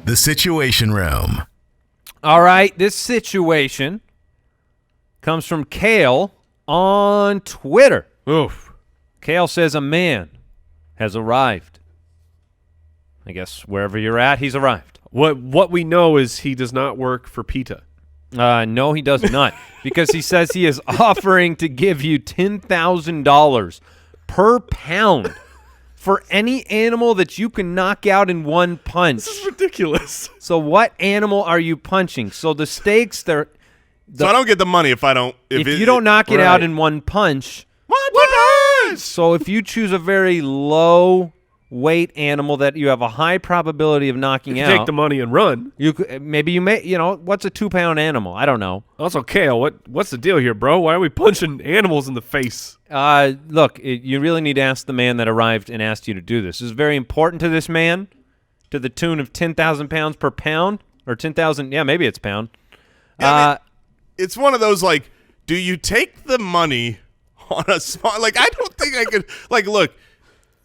The Situation Room. All right, this situation comes from Kale on Twitter. Oof. Kale says a man has arrived. I guess wherever you're at, he's arrived. What we know is he does not work for PETA. No, he does not, because he says he is offering to give you $10,000 per pound for any animal that you can knock out in one punch. This is ridiculous. So what animal are you punching? So the stakes, So I don't get the money if I don't. If you don't knock it out in one punch. One punch! So if you choose a very low weight animal that you have a high probability of knocking out, take the money and run. Maybe you may. What's a 2-pound animal? I don't know. Also, Kale, what's the deal here, bro? Why are we punching animals in the face? Look, you really need to ask the man that arrived and asked you to do this. This is very important to this man, to the tune of 10,000 pounds per pound, or 10,000. Yeah, maybe it's pound. Yeah, it's one of those, like, do you take the money on a small, like, I don't think I could, like, look,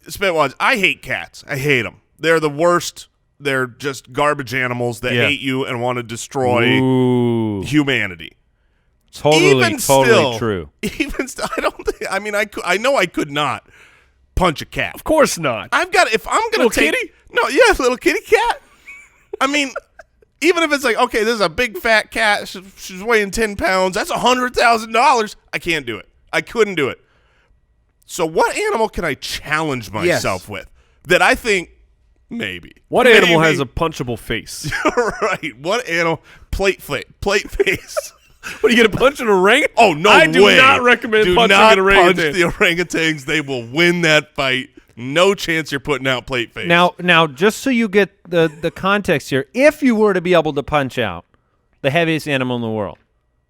Spitballers, I hate cats. I hate them. They're the worst. They're just garbage animals that hate you and want to destroy humanity. Totally true. Even still, I don't think, I mean, I know I could not punch a cat. Of course not. If I'm going to take. Kitty? No, yeah, little kitty cat. I mean, even if it's like, okay, this is a big fat cat. She's weighing 10 pounds. That's $100,000. I can't do it. I couldn't do it. So what animal can I challenge myself with that I think maybe? What animal has a punchable face? Right. What animal? Plate face. What, are you going to punch an orangutan? Oh, no way. I do not recommend punching an orangutan. Punch the orangutans. They will win that fight. No chance you're putting out plate face. Now, just so you get the context here, if you were to be able to punch out the heaviest animal in the world,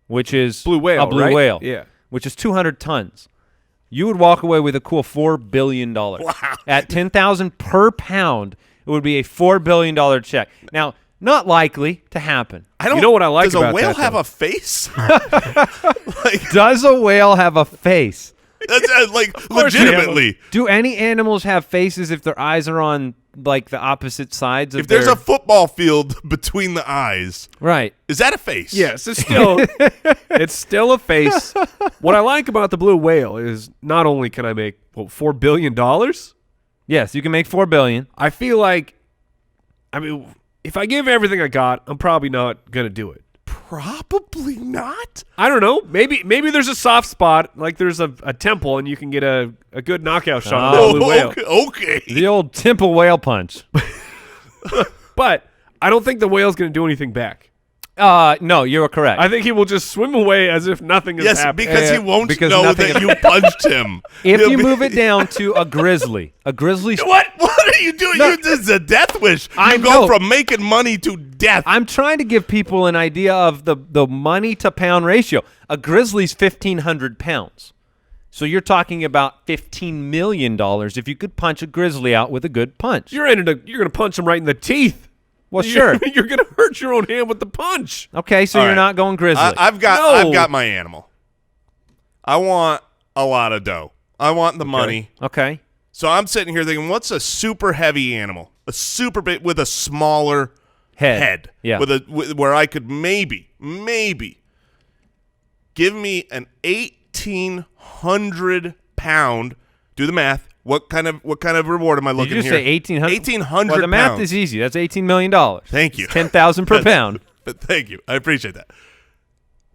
which is blue whale, a blue right? whale, yeah, which is 200 tons, you would walk away with a cool $4 billion. Wow. At $10,000 per pound, it would be a $4 billion check. Now, not likely to happen. You know what I like does about a whale that, have though? a face? Does a whale have a face? That's like legitimately. Do any animals have faces if their eyes are on like the opposite sides of If there's a football field between the eyes, right? Is that a face? Yes, it's still a face. What I like about the blue whale is not only can I make $4 billion. Yes, you can make $4 billion. I feel like, I mean, if I give everything I got, I'm probably not gonna do it. Probably not. I don't know. Maybe there's a soft spot, like there's a temple, and you can get a good knockout shot on the blue whale. Okay. The old temple whale punch. But I don't think the whale's going to do anything back. No, you're correct. I think he will just swim away as if nothing has happened. Because he won't know that you punched him. If you move it down to a grizzly. What are you doing? No. This is a death wish. I You go from making money to death. I'm trying to give people an idea of the money to pound ratio. A grizzly's 1,500 pounds. So you're talking about $15 million if you could punch a grizzly out with a good punch. You're going to punch him right in the teeth. Well, sure. You're going to hurt your own hand with the punch. Okay, so you're not going grizzly. I've got my animal. I want a lot of dough. I want the money. Okay. So I'm sitting here thinking, what's a super heavy animal? A super big with a smaller head. Yeah. Where I could maybe give me an 1,800 pound. Do the math. What kind of reward am I looking here? Did you say 1,800? 1,800 Well, the math is easy. That's $18 million. Thank you. It's $10,000 per pound. But thank you. I appreciate that.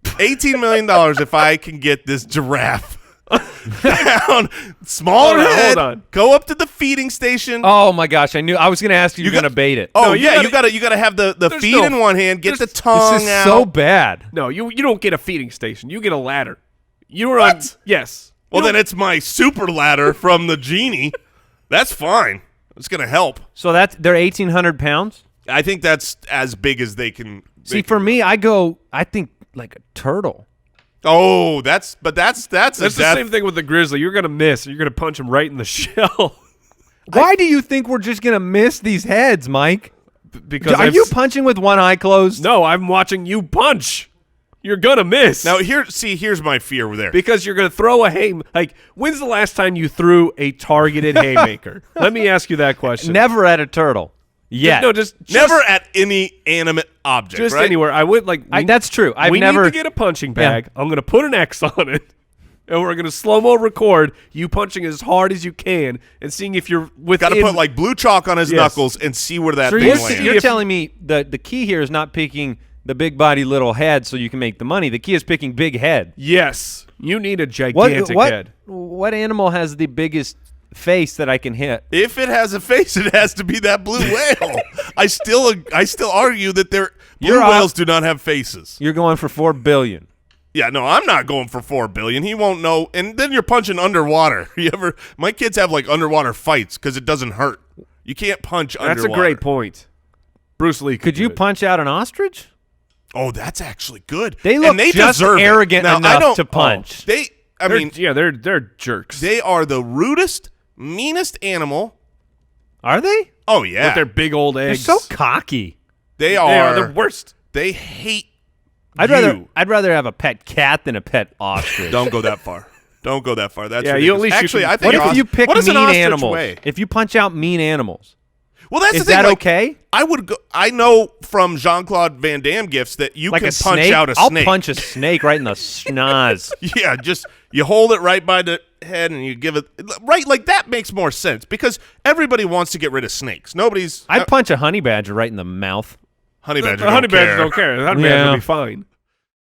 $18 million if I can get this giraffe down, smaller head, hold on. Go up to the feeding station. Oh my gosh! I was going to ask you. You're going to bait it. Oh, you gotta have the feed in one hand, get the tongue This is out. so bad. No, you don't get a feeding station. You get a ladder. You're What? on. Yes. Well, then it's my super ladder from the genie. That's fine. It's gonna help. So they're 1,800 pounds. I think that's as big as they can. See, for me, I think like a turtle. Oh, that's the same thing with the grizzly. You're gonna miss. You're gonna punch him right in the shell. Why do you think we're just gonna miss these heads, Mike? Because are you punching with one eye closed? No, I'm watching you punch. You're gonna miss. Now here's my fear there. Because you're gonna throw a when's the last time you threw a targeted haymaker? Let me ask you that question. Never at a turtle. Yeah. Just Never at any animate object, just right? anywhere. I would like. That's true. I've we never need to get a punching bag. I'm going to put an X on it, and we're going to slow-mo record you punching as hard as you can and seeing if you're within. Got to put like blue chalk on his Yes. knuckles and see where that So thing you're, lands. you're telling me the key here is not picking the big body, little head so you can make the money. The key is picking big head. Yes, you need a gigantic head. What animal has the biggest face that I can hit? If it has a face, it has to be that blue whale. I still argue that blue whales do not have faces. You're going for $4 billion. Yeah, no, I'm not going for $4 billion. He won't know. And then you're punching underwater. My kids have like underwater fights because it doesn't hurt. You can't punch underwater. That's a great point. Bruce Lee Could you punch out an ostrich? Oh, that's actually good. They look and they just deserve arrogant now, enough to punch. they're jerks. They are the rudest, meanest animal. Are they? Oh yeah, with their big old They're eggs. so cocky. they are are the worst. They hate. I'd you. rather have a pet cat than a pet ostrich. Don't go that far. Don't go that far. That's Yeah, ridiculous. you at least actually. can- I think What if you pick what does an mean ostrich animals? weigh? If you punch out mean animals, Well, that's is the thing. that like, okay? I would go. I know from Jean-Claude Van Damme gifts that you Like can a punch snake? out a I'll snake. punch a snake right in the schnoz. Yeah, just you hold it right by the head and you give it right. Like that makes more sense because everybody wants to get rid of snakes. Nobody's I'd punch a honey badger right in the mouth. honey badger. The honey badger don't care. The honey badger Yeah. will be fine.